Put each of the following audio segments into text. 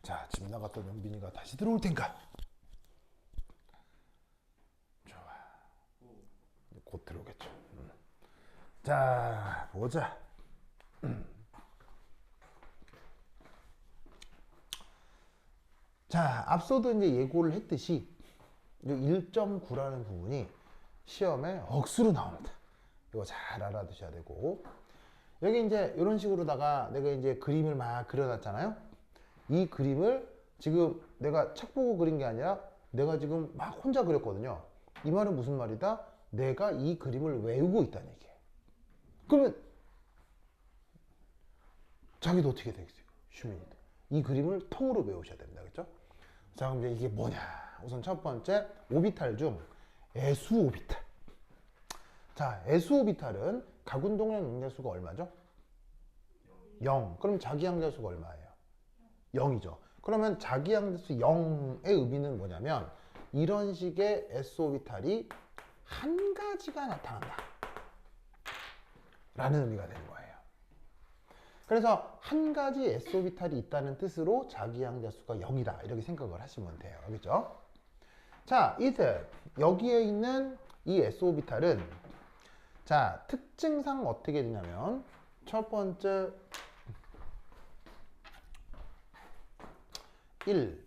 자, 집 나갔던 영빈이가 다시 들어올 텐가? 좋아. 곧 들어오겠죠. 자, 보자. 자, 앞서도 이제 예고를 했듯이 1.9라는 부분이 시험에 억수로 나옵니다. 이거 잘 알아두셔야 되고, 여기 이제 이런 식으로다가 내가 이제 그림을 막 그려놨잖아요. 이 그림을 지금 내가 책 보고 그린 게 아니라 내가 지금 막 혼자 그렸거든요. 이 말은 무슨 말이다? 내가 이 그림을 외우고 있다는 얘기예요. 그러면 자기도 어떻게 되겠어요? 휴민이도. 이 그림을 통으로 외우셔야 됩니다. 그렇죠? 자, 그럼 이제 이게 뭐냐? 우선 첫 번째, 오비탈 중 애수 오비탈. 자, 애수 오비탈은 가군동량 양자수가 얼마죠? 0. 그럼 자기 양자수가 얼마예요? 0이죠. 그러면 자기 양자수 0의 의미는 뭐냐면 이런 식의 S 오비탈이 한 가지가 나타난다 라는 의미가 되는 거예요. 그래서 한 가지 S 오비탈이 있다는 뜻으로 자기 양자수가 0이다 이렇게 생각을 하시면 돼요. 알겠죠? 자, 이제 여기에 있는 이 S 오비탈은 자, 특징상 어떻게 되냐면 첫 번째 1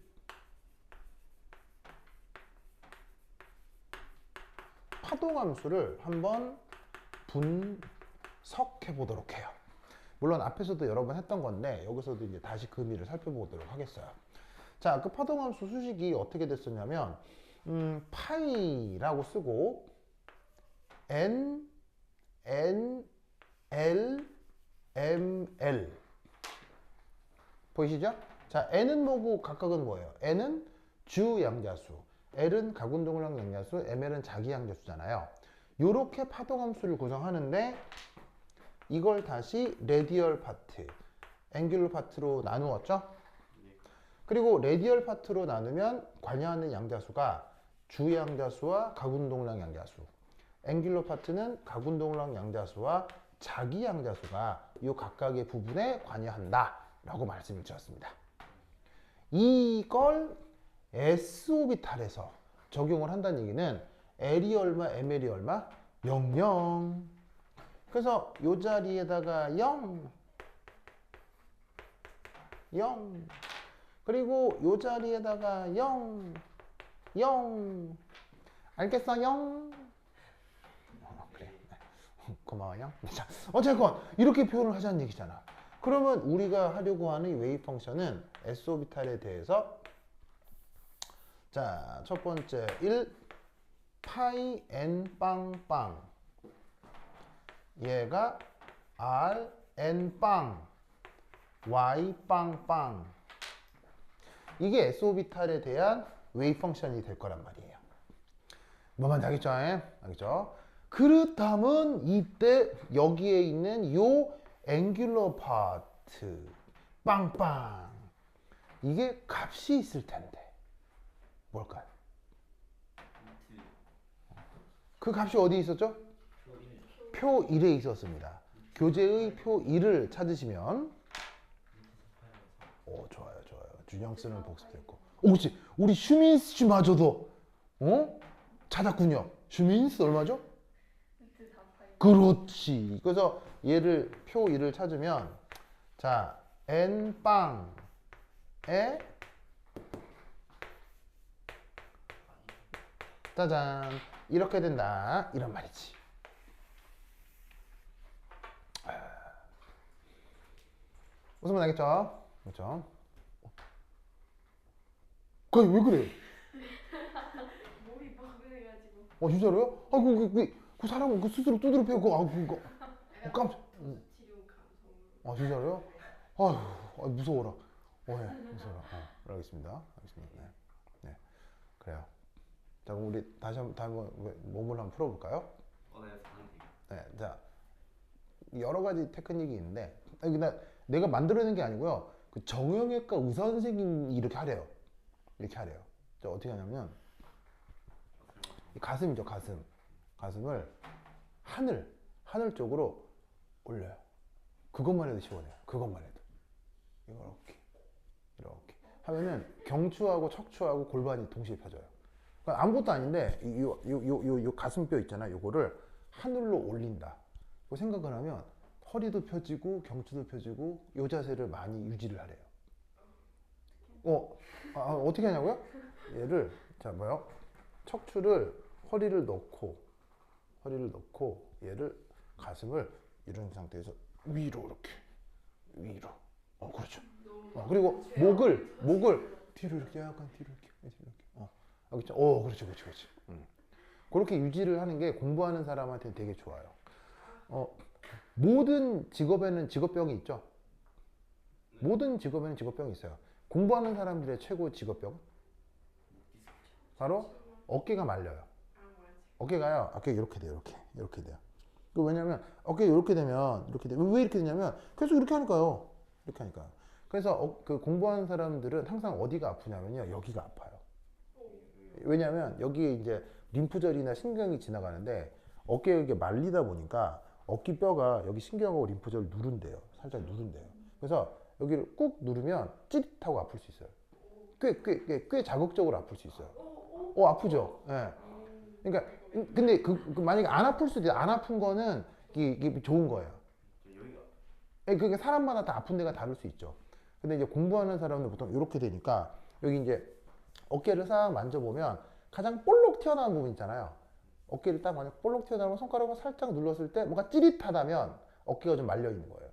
파동함수를 한번 분석해 보도록 해요. 물론 앞에서도 여러 번 했던 건데 여기서도 이제 다시 그 의미를 살펴보도록 하겠어요. 자, 그 파동함수 수식이 어떻게 됐었냐면 파이라고 쓰고 n, l, ml 보이시죠? 자, n은 뭐고 각각은 뭐예요? n은 주 양자수, l은 가군동량 양자수, ml은 자기 양자수잖아요. 요렇게 파동함수를 구성하는데 이걸 다시 레디얼 파트, 앵귤러 파트로 나누었죠? 그리고 레디얼 파트로 나누면 관여하는 양자수가 주 양자수와 가군동량 양자수, 앵귤러 파트는 가군동량 양자수와 자기 양자수가 이 각각의 부분에 관여한다 라고 말씀을 드렸습니다. 이걸 S오비탈에서 적용을 한다는 얘기는 L이 얼마, ML이 얼마? 0, 0. 그래서 이 자리에다가 0, 0. 그리고 이 자리에다가 0, 0. 알겠어? 0. 그래. 고마워요. 자, 어쨌건 이렇게 표현을 하자는 얘기잖아. 그러면 우리가 하려고 하는 이 웨이브 펑션은 S 오비탈에 대해서 자, 첫 번째 1 파이 n 빵빵 얘가 r n 빵 y 빵빵 이게 S 오비탈에 대한 웨이브 펑션이 될 거란 말이에요. 뭐만 알겠죠? 알겠죠? 그렇다면 이때 여기에 있는 요 앵귤러 파트 빵빵 이게 값이 있을 텐데 뭘까요? 그 값이 어디 있었죠? 표 1에 있었습니다. 교재의 표 1을 찾으시면 오, 좋아요, 좋아요. 준영 쓰는 복습됐고. 오, 그렇지. 우리 슈민스 씨마저도 찾았군요. 슈민스 얼마죠? 그렇지. 그래서 얘를 표 1을 찾으면 자, n빵에 짜잔 이렇게 된다 이런 말이지. 무슨 말 알겠죠? 그렇죠? 왜 그래? 몸이 버그해가지고. 진짜로요? 그 사람은 그 스스로 두드려 패고 깜짝. 치료 감성으로. 진짜로요? 아휴, 무서워라. 무서워라. 알겠습니다. 알겠습니다. 네. 네. 그래요. 자, 그럼 우리 다시 한번 몸을 한번 풀어볼까요? 네. 자, 여러 가지 테크닉이 있는데, 내가 만들어낸 게 아니고요. 그 정형외과 의사 선생님이 이렇게 하래요. 이렇게 하래요. 자, 어떻게 하냐면, 이 가슴이죠, 가슴. 가슴을 하늘 쪽으로 올려요. 그것만 해도 시원해요. 그것만 해도. 이렇게. 하면은 경추하고 척추하고 골반이 동시에 펴져요. 그러니까 아무것도 아닌데 요 가슴뼈 있잖아요. 요거를 하늘로 올린다. 그 생각을 하면 허리도 펴지고 경추도 펴지고 요 자세를 많이 유지를 하래요. 어떻게 하냐고요? 얘를 자 뭐요? 척추를 허리를 넣고 얘를 가슴을 이런 상태에서 위로 이렇게 위로. 그렇죠. 그리고 목을 뒤로 이렇게 약간 뒤로 이렇게. 그렇죠. 그렇지. 그렇게 유지를 하는 게 공부하는 사람한테 되게 좋아요. 모든 직업에는 직업병이 있죠. 모든 직업에는 직업병이 있어요. 공부하는 사람들의 최고 직업병 바로 어깨가 말려요. 어깨가요. 어깨 이렇게 돼요. 이렇게 돼요. 왜냐면 어깨 이렇게 되면 이렇게 돼. 왜 이렇게 되냐면 계속 이렇게 하니까요. 이렇게 하니까요. 그래서 그 공부하는 사람들은 항상 어디가 아프냐면요. 여기가 아파요. 왜냐면 여기에 이제 림프절이나 신경이 지나가는데 어깨에 이게 말리다 보니까 어깨뼈가 여기 신경하고 림프절을 누른대요. 살짝 누른대요. 그래서 여기를 꾹 누르면 찌릿하고 아플 수 있어요. 꽤 자극적으로 아플 수 있어요. 아프죠? 예. 그러니까 근데 만약에 안 아플 수도 있어요. 안 아픈 거는 이게 좋은 거예요. 그게 사람마다 다 아픈 데가 다를 수 있죠. 근데 이제 공부하는 사람들 보통 이렇게 되니까 여기 이제 어깨를 싹 만져보면 가장 볼록 튀어나온 부분 있잖아요. 어깨를 딱 만져 볼록 튀어나오면 손가락을 살짝 눌렀을 때 뭔가 찌릿하다면 어깨가 좀 말려 있는 거예요.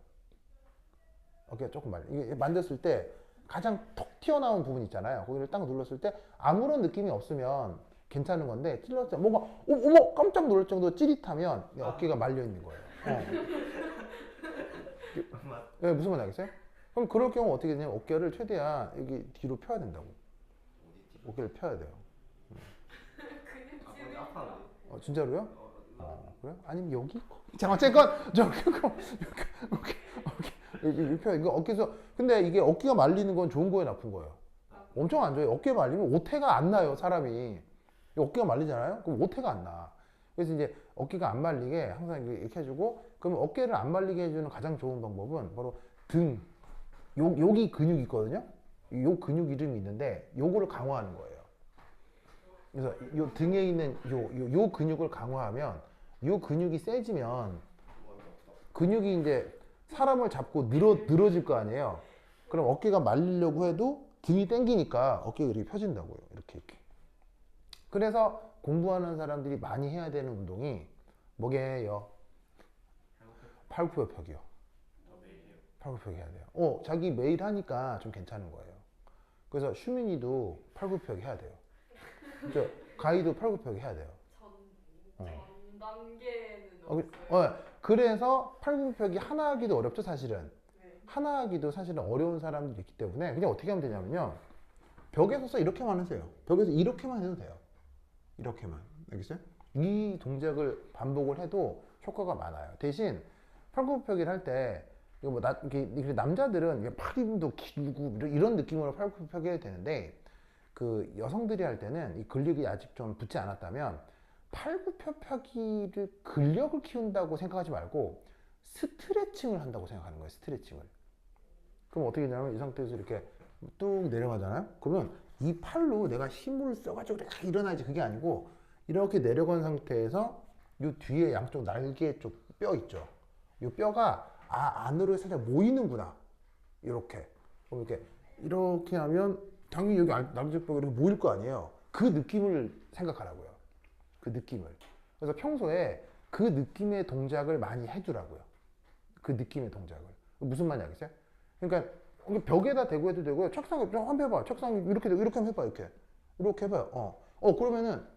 어깨가 조금 말려. 이게 만졌을 때 가장 톡 튀어나온 부분 있잖아요. 거기를 딱 눌렀을 때 아무런 느낌이 없으면 괜찮은 건데 찔렀을 때 뭔가 어머 깜짝 놀랄 정도로 찌릿하면 어깨가 말려 있는 거예요. 네, 무슨 말인지 알겠어요? 그럼 그럴 경우 어떻게 되냐면 어깨를 최대한 여기 뒤로 펴야 된다고. 어깨를 펴야 돼요. 진짜로요? 그래요? 아니면 여기? 자, 어쨌건 여기 펴. 이거 어깨에서 근데 이게 어깨가 말리는 건 좋은 거예요, 나쁜 거예요? 엄청 안 좋아요. 어깨 말리면 오태가 안 나요, 사람이. 어깨가 말리잖아요? 그럼 오태가 안 나. 그래서 이제 어깨가 안 말리게 항상 이렇게 해주고, 그러면 어깨를 안 말리게 해주는 가장 좋은 방법은 바로 등. 여기 근육이 있거든요? 요 근육 이름이 있는데, 요거를 강화하는 거예요. 그래서 요 등에 있는 요 근육을 강화하면, 요 근육이 세지면, 근육이 이제 사람을 잡고 늘어질 거 아니에요? 그럼 어깨가 말리려고 해도 등이 당기니까 어깨가 이렇게 펴진다고요. 이렇게. 그래서 공부하는 사람들이 많이 해야 되는 운동이 뭐게요? 팔굽혀펴기요. 팔굽혀펴기 해야 돼요. 자기 매일 하니까 좀 괜찮은 거예요. 그래서 슈민이도 팔굽혀펴기 해야 돼요. 그죠? 가희도 팔굽혀펴기 해야 돼요. 전 단계는 그래서 팔굽혀펴기 하나 하기도 어렵죠, 사실은. 네. 하나 하기도 사실은 어려운 사람들이 있기 때문에 그냥 어떻게 하면 되냐면요. 벽에 서서 이렇게만 하세요. 벽에서 이렇게만 해도 돼요. 이렇게만. 알겠어요? 이 동작을 반복을 해도 효과가 많아요. 대신 팔굽혀펴기를 할 때 이렇게 남자들은 팔 힘도 길고 이런 느낌으로 팔굽혀펴기 해야 되는데 그 여성들이 할 때는 이 근력이 아직 좀 붙지 않았다면 팔굽혀펴기를 근력을 키운다고 생각하지 말고 스트레칭을 한다고 생각하는 거예요. 스트레칭을. 그럼 어떻게 되냐면 이 상태에서 이렇게 뚝 내려가잖아요. 그러면 이 팔로 내가 힘을 써가지고 내가 일어나야지 그게 아니고 이렇게 내려간 상태에서 이 뒤에 양쪽 날개 쪽 뼈 있죠. 이 뼈가 안으로 살짝 모이는구나. 이렇게. 그럼 이렇게 하면 당연히 여기 날개뼈가 이렇게 모일 거 아니에요. 그 느낌을 생각하라고요. 그 느낌을. 그래서 평소에 그 느낌의 동작을 많이 해두라고요. 그 느낌의 동작을. 무슨 말인지 알겠어요? 그러니까 벽에다 대고 해도 되고요. 책상에 한번 해봐. 책상에 이렇게 한번 해봐. 이렇게 해봐요. 그러면은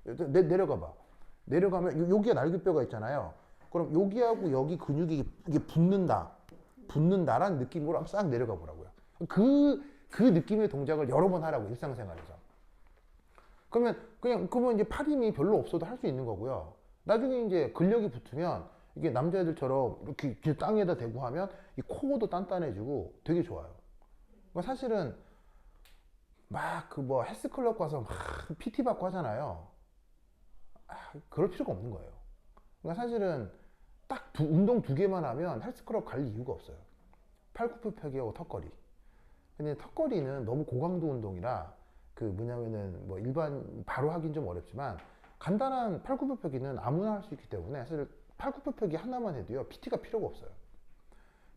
내려가 봐. 내려가면 여기에 날개뼈가 있잖아요. 그럼 여기하고 여기 근육이 이게 붙는다라는 느낌으로 한번 싹 내려가 보라고요. 그 느낌의 동작을 여러 번 하라고 일상생활에서. 그러면 이제 팔 힘이 별로 없어도 할 수 있는 거고요. 나중에 이제 근력이 붙으면 이게 남자애들처럼 이렇게 땅에다 대고 하면 이 코어도 단단해지고 되게 좋아요. 그러니까 사실은 막 헬스클럽 가서 막 PT 받고 하잖아요. 그럴 필요가 없는 거예요. 그러니까 사실은 딱 운동 두 개만 하면 헬스클럽 갈 이유가 없어요. 팔굽혀펴기하고 턱걸이. 근데 턱걸이는 너무 고강도 운동이라 그 뭐냐면은 뭐 일반 바로 하긴 좀 어렵지만 간단한 팔굽혀펴기는 아무나 할 수 있기 때문에 사실 팔굽혀펴기 하나만 해도요 PT가 필요가 없어요.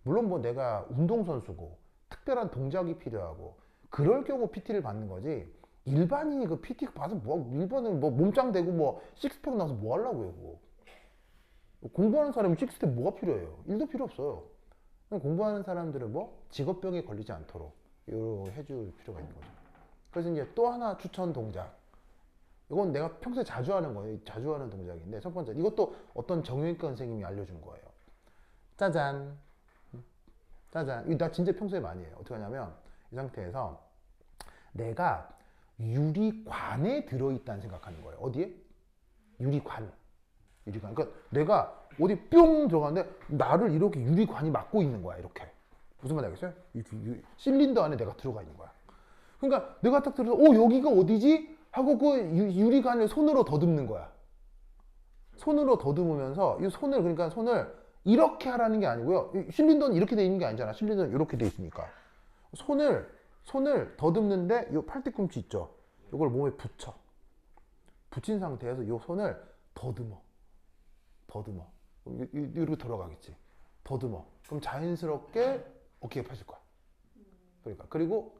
물론 뭐 내가 운동선수고 특별한 동작이 필요하고 그럴 경우 PT를 받는 거지 일반인이 그 PT 받아서 뭐 일반은 뭐 몸짱 되고 뭐 식스팩 나서 뭐 하려고요 그거. 공부하는 사람이 식스팩 뭐가 필요해요? 일도 필요 없어요. 공부하는 사람들은 뭐 직업병에 걸리지 않도록 이런 해줄 필요가 있는 거죠. 그래서 이제 또 하나 추천 동작. 이건 내가 평소에 자주 하는 거예요. 자주 하는 동작인데 첫 번째 이것도 어떤 정형외과 선생님이 알려준 거예요. 짜잔. 짜잔. 이거 나 진짜 평소에 많이 해요. 어떻게 하냐면 이 상태에서 내가 유리관에 들어있다는 생각하는 거예요. 어디에? 유리관. 유리관. 그러니까 내가 어디 뿅 들어가는데 나를 이렇게 유리관이 막고 있는 거야. 이렇게. 무슨 말 알겠어요? 실린더 안에 내가 들어가 있는 거야. 그러니까 내가 딱 들어서 여기가 어디지? 하고 그 유리관을 손으로 더듬는 거야. 손으로 더듬으면서 이 손을 그러니까 손을 이렇게 하라는 게 아니고요. 실린더는 이렇게 돼 있는 게 아니잖아. 실린더는 이렇게 돼 있으니까. 손을 더듬는데 이 팔뒤꿈치 있죠. 이걸 몸에 붙여. 붙인 상태에서 이 손을 더듬어. 이렇게 돌아가겠지. 더듬어. 그럼 자연스럽게 어깨가 펴질 거야. 그러니까 그리고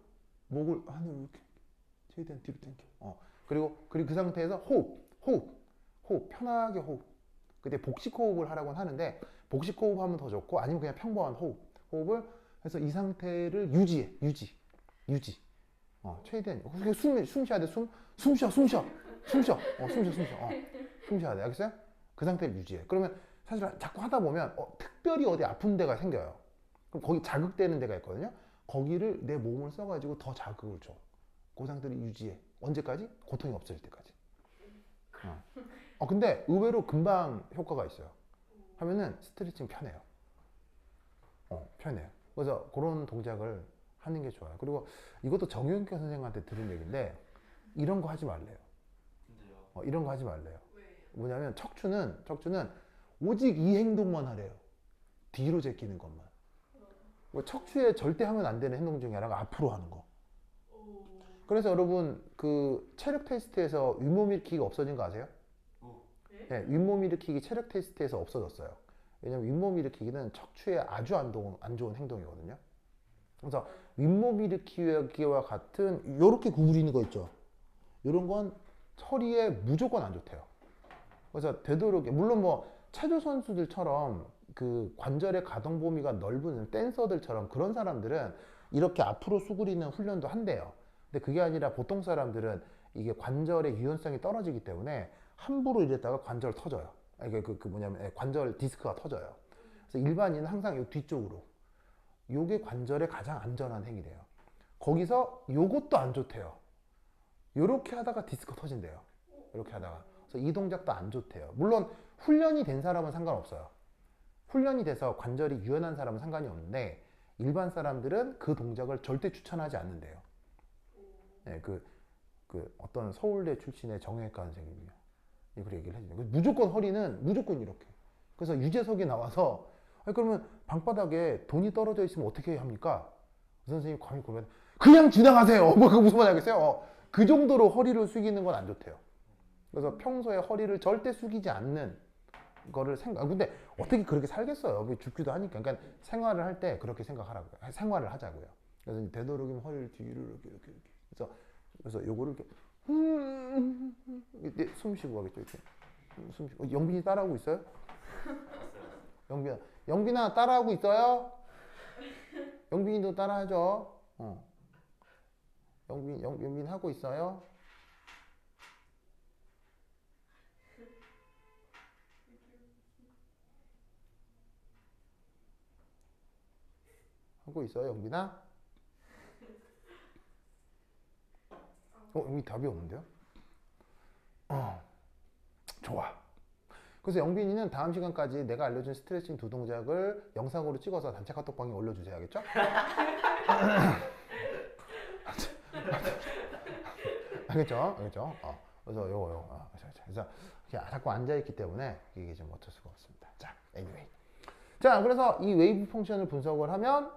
목을 하늘 이렇게 최대한 뒤로 당겨. 그리고 그 상태에서 호흡 편하게 호흡. 그때 복식 호흡을 하라고 하는데 복식 호흡 하면 더 좋고 아니면 그냥 평범한 호흡을 해서 이 상태를 유지. 최대한 숨 쉬어야 돼. 숨 쉬어. 숨 쉬어야 돼. 알겠어요? 그 상태를 유지해. 그러면 사실 자꾸 하다 보면 특별히 어디 아픈 데가 생겨요. 그럼 거기 자극되는 데가 있거든요. 거기를 내 몸을 써가지고 더 자극을 줘. 그 상태를 유지해. 언제까지? 고통이 없을 때까지. 근데 의외로 금방 효과가 있어요. 하면은 스트레칭 편해요. 편해요. 그래서 그런 동작을 하는 게 좋아요. 그리고 이것도 정형외과 선생님한테 들은 얘기인데 이런 거 하지 말래요. 이런 거 하지 말래요. 뭐냐면 척추는 오직 이 행동만 하래요. 뒤로 제끼는 것만. 척추에 절대 하면 안 되는 행동 중에 하나가 앞으로 하는 거. 그래서 여러분 그 체력 테스트에서 윗몸 일으키기가 없어진 거 아세요? 네, 윗몸 일으키기 체력 테스트에서 없어졌어요. 왜냐면 윗몸 일으키기는 척추에 아주 안 좋은 행동이거든요. 그래서 윗몸 일으키기와 같은 이렇게 구부리는 거 있죠. 이런 건 허리에 무조건 안 좋대요. 그래서 되도록 물론 뭐 체조 선수들처럼 그 관절의 가동 범위가 넓은 댄서들처럼 그런 사람들은 이렇게 앞으로 수그리는 훈련도 한대요. 근데 그게 아니라 보통 사람들은 이게 관절의 유연성이 떨어지기 때문에 함부로 이랬다가 관절 터져요. 이게 관절 디스크가 터져요. 그래서 일반인은 항상 이 뒤쪽으로. 요게 관절에 가장 안전한 행위래요. 거기서 요것도 안 좋대요. 요렇게 하다가 디스크 터진대요. 이렇게 하다가. 그래서 이 동작도 안 좋대요. 물론 훈련이 된 사람은 상관없어요. 훈련이 돼서 관절이 유연한 사람은 상관이 없는데 일반 사람들은 그 동작을 절대 추천하지 않는데요. 네, 어떤 서울대 출신의 정형외과 선생님이요. 이걸 얘기를 해주네요. 무조건 허리는 무조건 이렇게. 그래서 유재석이 나와서 그러면 방바닥에 돈이 떨어져 있으면 어떻게 합니까? 그 선생님이 감히 그러면 그냥 지나가세요. 그거 무슨 말인지 알겠어요? 그 정도로 허리를 숙이는 건 안 좋대요. 그래서 평소에 허리를 절대 숙이지 않는 거를 근데 어떻게 그렇게 살겠어요? 죽기도 하니까. 그러니까 생활을 할 때 그렇게 생각하라고요. 생활을 하자고요. 그래서 되도록이면 허리를 뒤로 이렇게. 그래서 요거를 이렇게 숨 쉬고 하겠죠. 이렇게 숨 쉬고. 영빈이 따라하고 있어요? 영빈아 따라하고 있어요? 영빈이도 따라하죠. 영빈 하고 있어요? 하고 있어요, 영빈아? 영빈이 답이 없는데요? 좋아. 그래서 영빈이는 다음 시간까지 내가 알려준 스트레칭 2동작을 영상으로 찍어서 단체 카톡방에 올려주세요. 알겠죠? 알겠죠? 그래서 그래서 자꾸 앉아있기 때문에 이게 좀 어쩔 수가 없습니다. 자, anyway. 자, 그래서 이 웨이브 펑션을 분석을 하면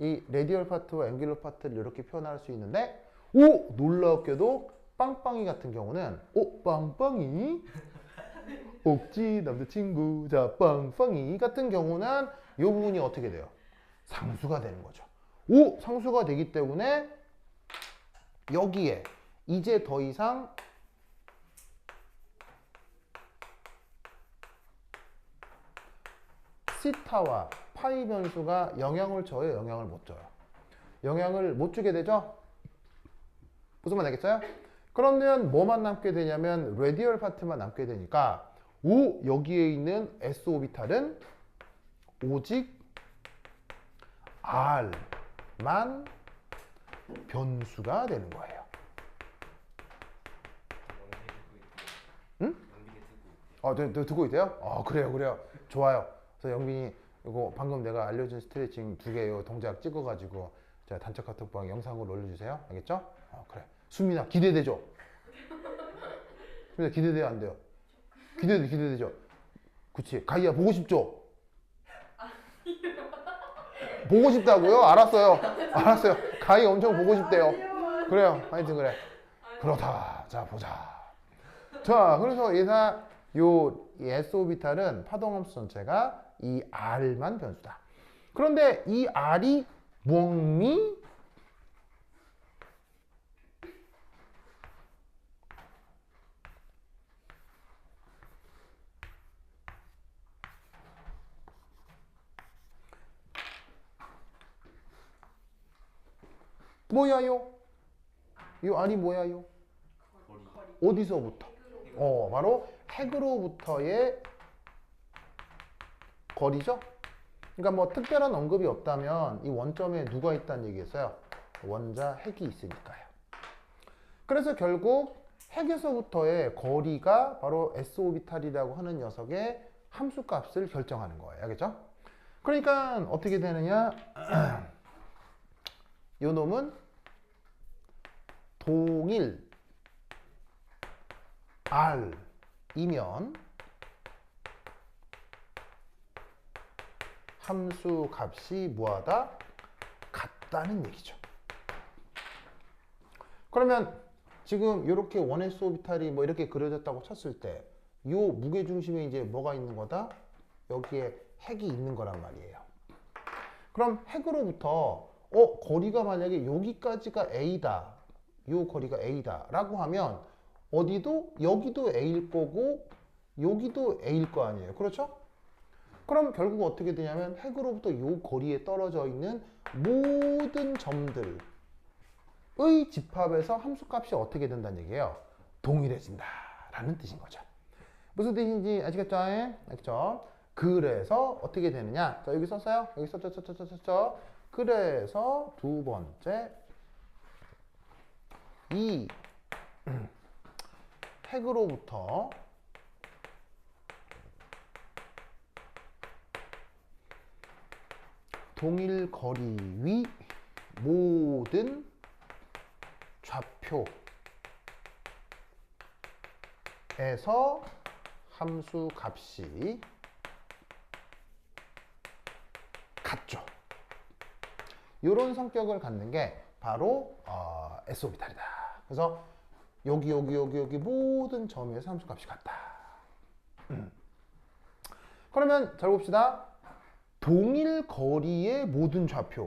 이 레디얼 파트와 앵귤러 파트를 이렇게 표현할 수 있는데, 오! 놀랍게도 빵빵이 같은 경우는, 오! 빵빵이? 옥지 남자친구, 자, 빵빵이 같은 경우는 이 부분이 어떻게 돼요? 상수가 되는 거죠. 오! 상수가 되기 때문에 여기에 이제 더 이상 시타와 파이 변수가 영향을 줘요, 영향을 못 줘요? 영향을 못 주게 되죠? 무슨 말 알겠어요? 그러면 뭐만 남게 되냐면 레디얼 파트만 남게 되니까, 오! 여기에 있는 s 오비탈은 오직 r만 변수가 되는 거예요. 응? 듣고 있대요? 그래요, 그래요. 좋아요. 그래서 영빈이 이거 방금 내가 알려준 스트레칭 2개 동작 찍어가지고 제가 단체 카톡방 영상으로 올려주세요. 알겠죠? 그래. 수민아 기대되죠? 수민아 기대돼요, 안 돼요? 기대되죠? 그치. 가희야 보고 싶죠? 보고 싶다고요? 알았어요. 가희 엄청 보고 싶대요. 그래요. 하여튼 그래. 그렇다. 자, 보자. 자, 그래서 요 S 오비탈은 파동함수 전체가 이 R만 변수다. 그런데 이 R이 뭐니? 뭐야요? 이 R이 뭐야요? 어디서부터? 바로 핵으로부터의 거리죠? 그러니까 뭐 특별한 언급이 없다면 이 원점에 누가 있다는 얘기겠어요? 원자 핵이 있으니까요. 그래서 결국 핵에서부터의 거리가 바로 s 오비탈이라고 하는 녀석의 함수값을 결정하는 거예요. 알겠죠? 그러니까 어떻게 되느냐? 요 놈은 동일 R이면 함수 값이 뭐하다? 같다는 얘기죠. 그러면 지금 이렇게 1s 오비탈이 뭐 이렇게 그려졌다고 쳤을 때 이 무게중심에 이제 뭐가 있는 거다? 여기에 핵이 있는 거란 말이에요. 그럼 핵으로부터 거리가 만약에 여기까지가 A다. 요 거리가 A다 라고 하면 어디도 여기도 A일 거고 여기도 A일 거 아니에요. 그렇죠? 그럼 결국 어떻게 되냐면 핵으로부터 요 거리에 떨어져 있는 모든 점들의 집합에서 함수값이 어떻게 된다는 얘기예요? 동일해진다 라는 뜻인 거죠. 무슨 뜻인지 아시겠죠? 알겠죠? 그래서 어떻게 되느냐? 자, 여기 썼어요? 여기 썼죠? 그래서 두 번째 이 핵으로부터 동일 거리 위 모든 좌표에서 함수 값이 같죠. 이런 성격을 갖는 게 바로 S 오비탈이다. 그래서 여기 모든 점에서 함수 값이 같다. 그러면 잘 봅시다. 동일 거리의 모든 좌표가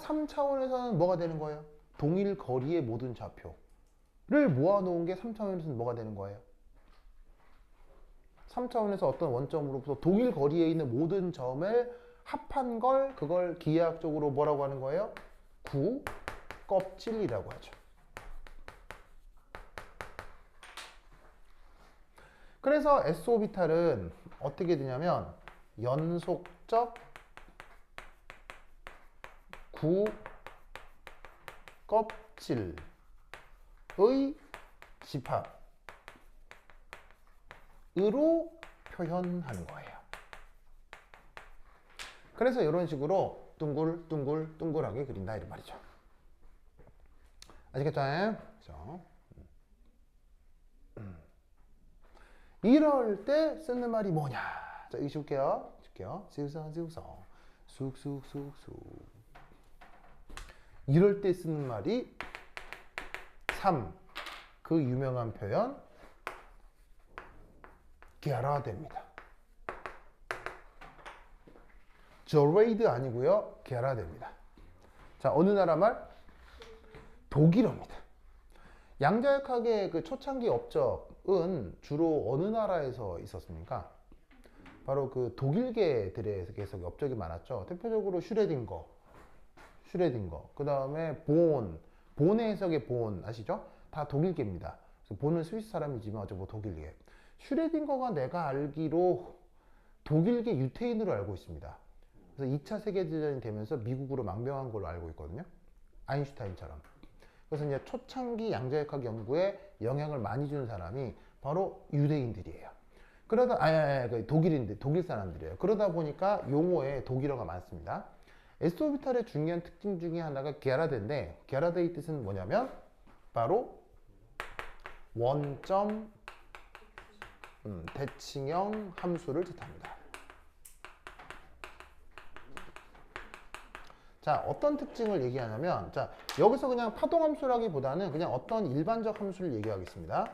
3차원에서는 뭐가 되는 거예요? 동일 거리의 모든 좌표를 모아놓은 게 3차원에서는 뭐가 되는 거예요? 3차원에서 어떤 원점으로부터 동일 거리에 있는 모든 점을 합한 걸 그걸 기하학적으로 뭐라고 하는 거예요? 구 껍질이라고 하죠. 그래서 S 오비탈은 어떻게 되냐면 연속적 구 껍질의 집합으로 표현하는 거예요. 그래서 이런 식으로 둥글하게 그린다 이런 말이죠. 아시겠죠? 그렇죠? 이럴 때 쓰는 말이 뭐냐? 자, 이거 줄게요. 지우서. 쑥쑥쑥쑥. 이럴 때 쓰는 말이 3. 그 유명한 표현 게라됩니다. 저레이드 아니고요. 게라됩니다. 자, 어느 나라 말? 독일어입니다. 양자역학의 그 초창기 업적은 주로 어느 나라에서 있었습니까? 바로 그 독일계들에서 업적이 많았죠. 대표적으로 슈레딩거, 그 다음에 본의 해석의 본 아시죠? 다 독일계입니다. 그래서 본은 스위스 사람이지만 어차피 뭐 독일계. 슈레딩거가 내가 알기로 독일계 유태인으로 알고 있습니다. 그래서 2차 세계대전이 되면서 미국으로 망명한 걸로 알고 있거든요. 아인슈타인처럼. 그래서 이제 초창기 양자역학 연구에 영향을 많이 준 사람이 바로 유대인들이에요. 독일 사람들이에요. 그러다 보니까 용어에 독일어가 많습니다. S오비탈의 중요한 특징 중에 하나가 게라데인데, 게라데의 뜻은 뭐냐면 바로 원점 대칭형 함수를 뜻합니다. 자, 어떤 특징을 얘기하냐면, 자, 여기서 그냥 파동함수라기보다는 그냥 어떤 일반적 함수를 얘기하겠습니다.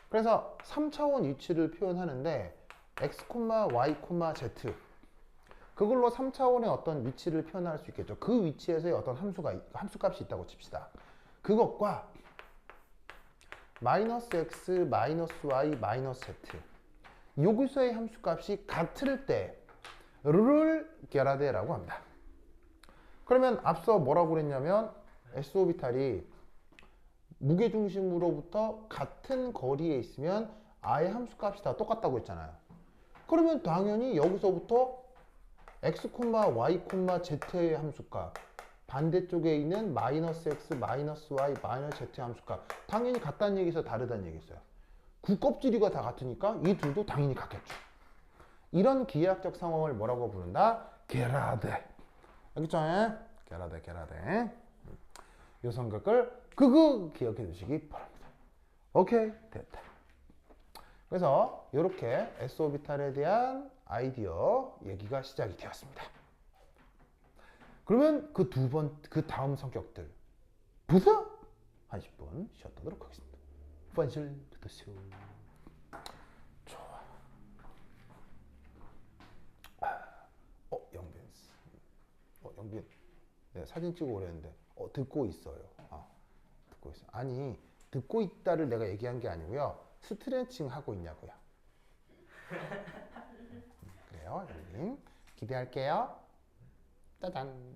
그래서 3차원 위치를 표현하는데 x, y, z 그걸로 3차원의 어떤 위치를 표현할 수 있겠죠. 그 위치에서의 어떤 함수값이 있다고 칩시다. 그것과 -x, -y, z 여기서의 함수값이 같을 때를 게라데라고 합니다. 그러면 앞서 뭐라고 그랬냐면 S오비탈이 무게중심으로부터 같은 거리에 있으면 아예 함수값이 다 똑같다고 했잖아요. 그러면 당연히 여기서부터 x, y, z의 함수값 반대쪽에 있는 -x, -y, -z 함수값 당연히 같다는 얘기에서 다르다는 얘기였어요. 구 껍질이가 다 같으니까 이 둘도 당연히 같겠죠. 이런 기하학적 상황을 뭐라고 부른다? 게라데. 알겠죠? 게라데. 이 삼각을 그거 기억해 주시기 바랍니다. 오케이, 됐다. 그래서 이렇게 S오비탈에 대한 아이디어 얘기가 시작이 되었습니다. 그러면 그 다음 성격들 부서 한 10분 쉬었도록 하겠습니다. 반실 듣으시오. 좋아. 영빈. 네, 사진 찍고 그랬는데 듣고 있어요. 듣고 있어요. 아니, 듣고 있다를 내가 얘기한 게 아니고요. 스트레칭 하고 있냐고요. 그래요, 여러분. 기대할게요. 짜잔.